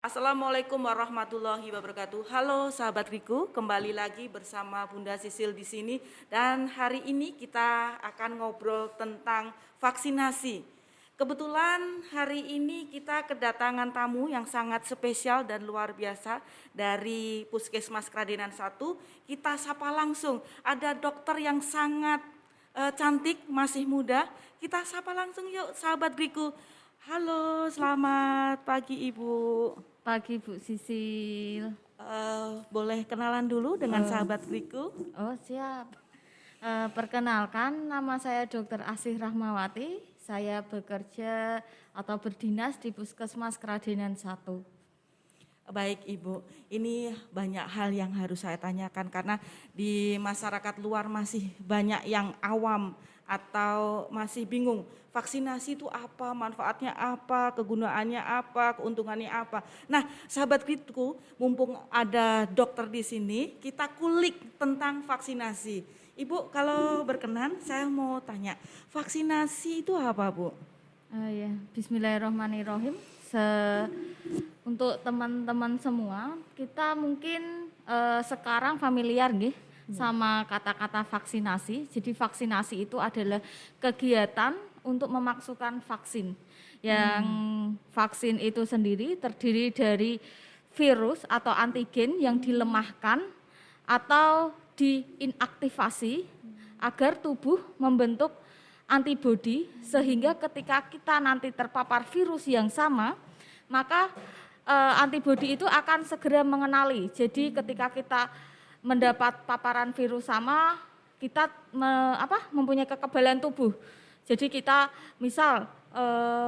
Assalamualaikum warahmatullahi wabarakatuh. Halo sahabat Riku, kembali lagi bersama Bunda Sisil di sini dan hari ini kita akan ngobrol tentang vaksinasi. Kebetulan hari ini kita kedatangan tamu yang sangat spesial dan luar biasa dari Puskesmas Kradenan 1. Kita sapa langsung, ada dokter yang sangat cantik, masih muda. Kita sapa langsung yuk sahabat Riku. Halo, selamat pagi Ibu. Pagi Bu Sisil. Boleh kenalan dulu dengan sahabat Riku? Oh siap. Perkenalkan, nama saya Dr. Asih Rahmawati. Saya bekerja atau berdinas di Puskesmas Kradenan 1. Baik Ibu, ini banyak hal yang harus saya tanyakan karena di masyarakat luar masih banyak yang awam atau masih bingung. Vaksinasi itu apa, manfaatnya apa, kegunaannya apa, keuntungannya apa. Nah, sahabat Ritku, mumpung ada dokter di sini, kita kulik tentang vaksinasi. Ibu, kalau berkenan saya mau tanya, vaksinasi itu apa, Bu? Ya, Bismillahirrahmanirrahim. Untuk teman-teman semua, kita mungkin sekarang familiar nih sama kata-kata vaksinasi. Jadi vaksinasi itu adalah kegiatan untuk memasukkan vaksin. Yang vaksin itu sendiri terdiri dari virus atau antigen yang dilemahkan atau diinaktivasi agar tubuh membentuk antibodi sehingga ketika kita nanti terpapar virus yang sama, maka antibodi itu akan segera mengenali. Jadi ketika kita mendapat paparan virus sama, kita mempunyai kekebalan tubuh. Jadi kita misal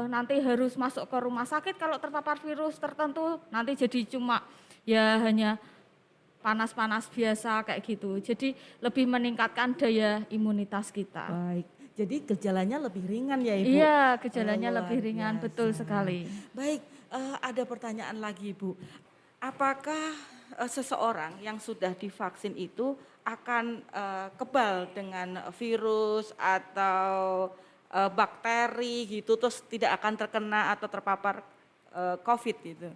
nanti harus masuk ke rumah sakit kalau terpapar virus tertentu, nanti jadi cuma ya hanya panas-panas biasa kayak gitu. Jadi lebih meningkatkan daya imunitas kita. Baik, jadi gejalanya lebih ringan ya Ibu? Iya, gejalanya lebih Luar ringan, biasa. betul sekali. Baik, ada pertanyaan lagi Ibu. Apakah seseorang yang sudah divaksin itu akan kebal dengan virus atau bakteri gitu, terus tidak akan terkena atau terpapar COVID gitu?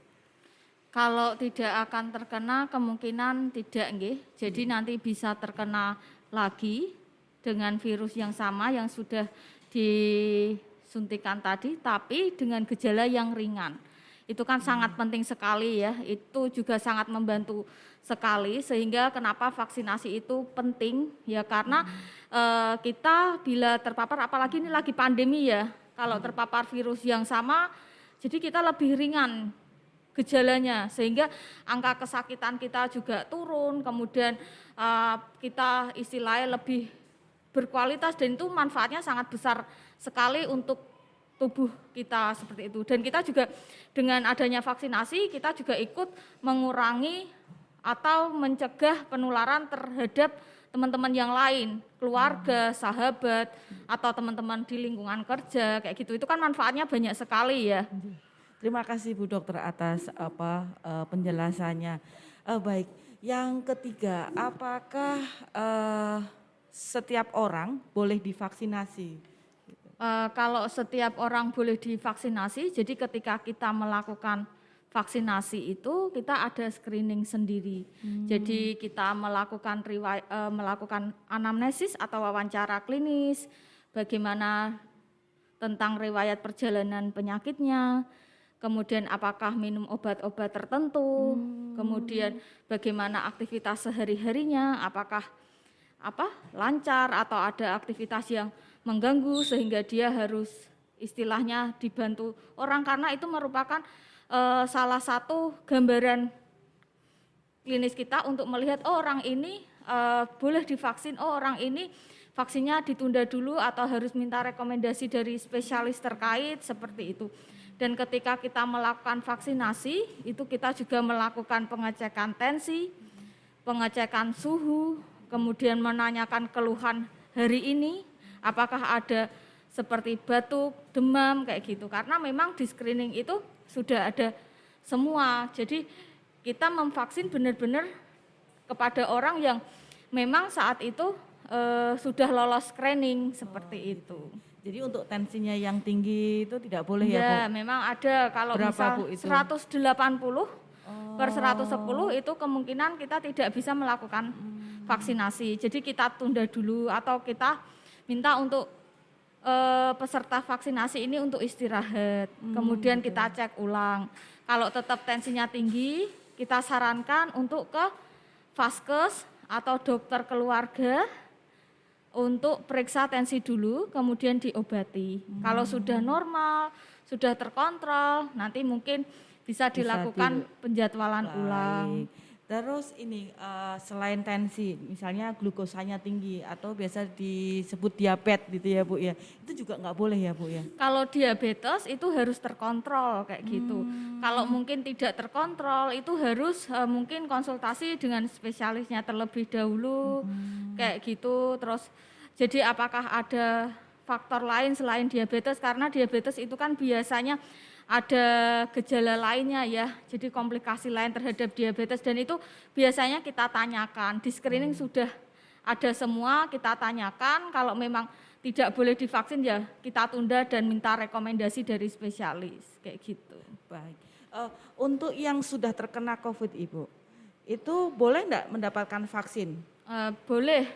Kalau tidak akan terkena kemungkinan tidak nggih. Jadi nanti bisa terkena lagi dengan virus yang sama yang sudah disuntikan tadi, tapi dengan gejala yang ringan. Itu kan sangat penting sekali ya, itu juga sangat membantu sekali sehingga kenapa vaksinasi itu penting ya karena kita bila terpapar, apalagi ini lagi pandemi ya, kalau terpapar virus yang sama jadi kita lebih ringan gejalanya sehingga angka kesakitan kita juga turun, kemudian kita istilahnya lebih berkualitas dan itu manfaatnya sangat besar sekali untuk tubuh kita seperti itu. Dan kita juga dengan adanya vaksinasi kita juga ikut mengurangi atau mencegah penularan terhadap teman-teman yang lain, keluarga, sahabat atau teman-teman di lingkungan kerja kayak gitu. Itu kan manfaatnya banyak sekali ya. Terima kasih Bu Dokter atas penjelasannya. Baik, yang ketiga, apakah setiap orang boleh divaksinasi? Kalau setiap orang boleh divaksinasi, jadi ketika kita melakukan vaksinasi itu kita ada screening sendiri. Jadi kita melakukan anamnesis atau wawancara klinis, bagaimana tentang riwayat perjalanan penyakitnya, kemudian apakah minum obat-obat tertentu, kemudian bagaimana aktivitas sehari-harinya, apakah lancar atau ada aktivitas yang mengganggu sehingga dia harus istilahnya dibantu orang karena itu merupakan salah satu gambaran klinis kita untuk melihat orang ini boleh divaksin, orang ini vaksinnya ditunda dulu atau harus minta rekomendasi dari spesialis terkait seperti itu. Dan ketika kita melakukan vaksinasi itu kita juga melakukan pengecekan tensi, pengecekan suhu, kemudian menanyakan keluhan hari ini, apakah ada seperti batuk, demam kayak gitu. Karena memang di screening itu sudah ada semua. Jadi kita memvaksin benar-benar kepada orang yang memang saat itu sudah lolos screening seperti itu. Jadi untuk tensinya yang tinggi itu tidak boleh ya, Bu? Ya, memang ada. Kalau Berapa, misal Bu, itu? 180 per 110 itu kemungkinan kita tidak bisa melakukan vaksinasi. Jadi kita tunda dulu atau kita minta untuk peserta vaksinasi ini untuk istirahat. Kemudian kita cek ulang. Kalau tetap tensinya tinggi, kita sarankan untuk ke vaskes atau dokter keluarga untuk periksa tensi dulu, kemudian diobati. Kalau sudah normal, sudah terkontrol, nanti mungkin bisa dilakukan penjadwalan ulang. Terus ini selain tensi, misalnya glukosanya tinggi atau biasa disebut diabetes gitu ya, Bu ya. Itu juga nggak boleh ya, Bu ya. Kalau diabetes itu harus terkontrol kayak gitu. Kalau mungkin tidak terkontrol itu harus mungkin konsultasi dengan spesialisnya terlebih dahulu kayak gitu. Terus jadi apakah ada faktor lain selain diabetes, karena diabetes itu kan biasanya ada gejala lainnya ya, jadi komplikasi lain terhadap diabetes dan itu biasanya kita tanyakan. Di screening sudah ada semua, kita tanyakan, kalau memang tidak boleh divaksin ya kita tunda dan minta rekomendasi dari spesialis, kayak gitu. Baik. Untuk yang sudah terkena COVID, Ibu, itu boleh enggak mendapatkan vaksin? Boleh.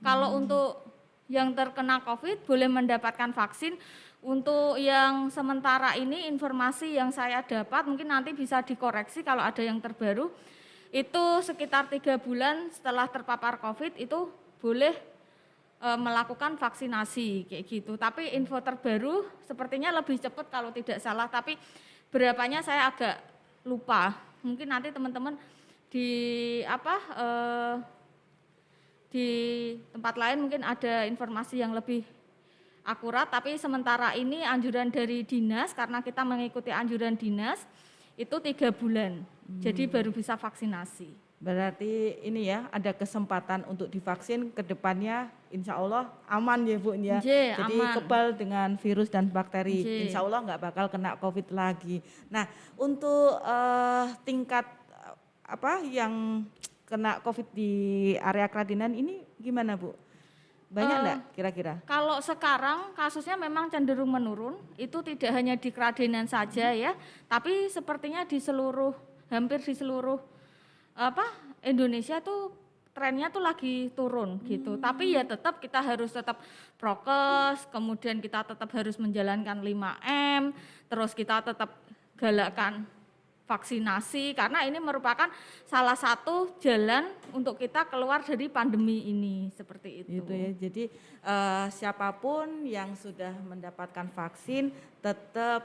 Kalau untuk yang terkena COVID boleh mendapatkan vaksin. Untuk yang sementara ini informasi yang saya dapat, mungkin nanti bisa dikoreksi kalau ada yang terbaru, itu sekitar 3 bulan setelah terpapar COVID itu boleh melakukan vaksinasi kayak gitu. Tapi info terbaru sepertinya lebih cepat kalau tidak salah, tapi berapanya saya agak lupa. Mungkin nanti teman-teman di di tempat lain mungkin ada informasi yang lebih akurat, tapi sementara ini anjuran dari dinas, karena kita mengikuti anjuran dinas, itu 3 bulan, jadi baru bisa vaksinasi. Berarti ini ya, ada kesempatan untuk divaksin ke depannya, insya Allah aman ya, Bu ya. Jadi aman. kebal dengan virus dan bakteri, insya Allah nggak bakal kena COVID lagi. Nah, untuk tingkat yang kena COVID di area Kradinan ini gimana, Bu? Banyak enggak kira-kira? Kalau sekarang kasusnya memang cenderung menurun, itu tidak hanya di Kradenan saja ya, tapi sepertinya hampir di seluruh Indonesia tuh trennya tuh lagi turun gitu. Tapi ya kita harus tetap prokes, kemudian kita tetap harus menjalankan 5M, terus kita tetap galakkan vaksinasi, karena ini merupakan salah satu jalan untuk kita keluar dari pandemi ini, seperti itu. Gitu ya. Jadi siapapun yang sudah mendapatkan vaksin tetap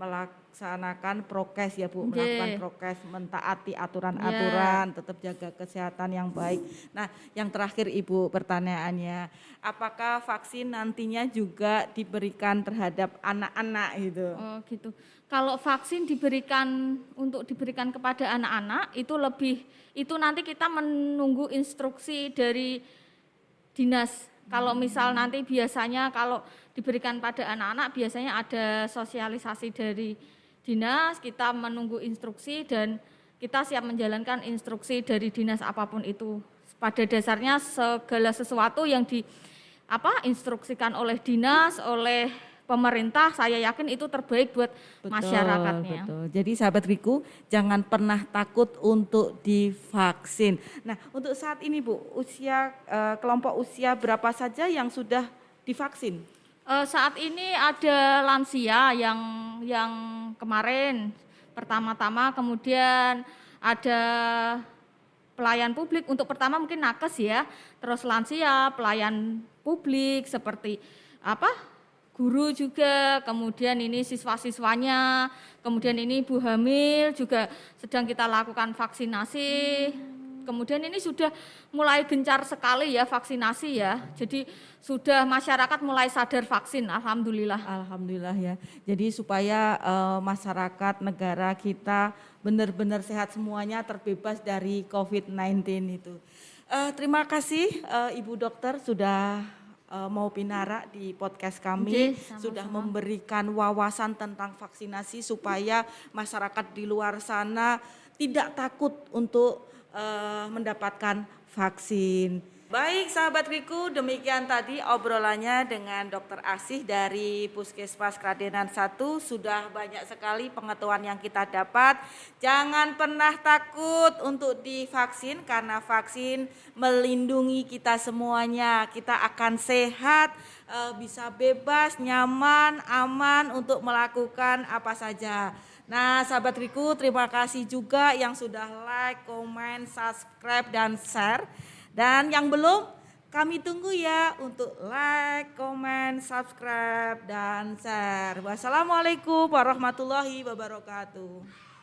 melaksanakan prokes ya, Bu, melakukan prokes, mentaati aturan-aturan, tetap jaga kesehatan yang baik. Nah, yang terakhir Ibu pertanyaannya, apakah vaksin nantinya juga diberikan terhadap anak-anak gitu? Oh gitu. Kalau vaksin diberikan kepada anak-anak itu nanti kita menunggu instruksi dari dinas. Kalau misal nanti biasanya kalau diberikan pada anak-anak biasanya ada sosialisasi dari dinas, kita menunggu instruksi dan kita siap menjalankan instruksi dari dinas apapun itu. Pada dasarnya segala sesuatu yang instruksikan oleh dinas, oleh pemerintah, saya yakin itu terbaik buat masyarakatnya. Betul. Jadi sahabat Riku, jangan pernah takut untuk divaksin. Nah, untuk saat ini Bu, kelompok usia berapa saja yang sudah divaksin? Saat ini ada lansia yang kemarin pertama-tama, kemudian ada pelayan publik, untuk pertama mungkin nakes ya, terus lansia, pelayan publik seperti guru juga, kemudian ini siswa-siswanya, kemudian ini ibu hamil juga sedang kita lakukan vaksinasi. Kemudian ini sudah mulai gencar sekali ya vaksinasi ya. Jadi sudah masyarakat mulai sadar vaksin, alhamdulillah. Alhamdulillah ya. Jadi supaya masyarakat negara kita benar-benar sehat semuanya, terbebas dari COVID-19 itu. Terima kasih Ibu Dokter sudah mau pinara di podcast kami, sudah memberikan wawasan tentang vaksinasi supaya masyarakat di luar sana tidak takut untuk mendapatkan vaksin. Baik sahabat Riku, demikian tadi obrolannya dengan Dr. Asih dari Puskesmas Kradenan 1. Sudah banyak sekali pengetahuan yang kita dapat. Jangan pernah takut untuk divaksin karena vaksin melindungi kita semuanya. Kita akan sehat, bisa bebas, nyaman, aman untuk melakukan apa saja. Nah sahabat Riku, terima kasih juga yang sudah like, komen, subscribe, dan share. Dan yang belum, kami tunggu ya untuk like, komen, subscribe, dan share. Wassalamualaikum warahmatullahi wabarakatuh.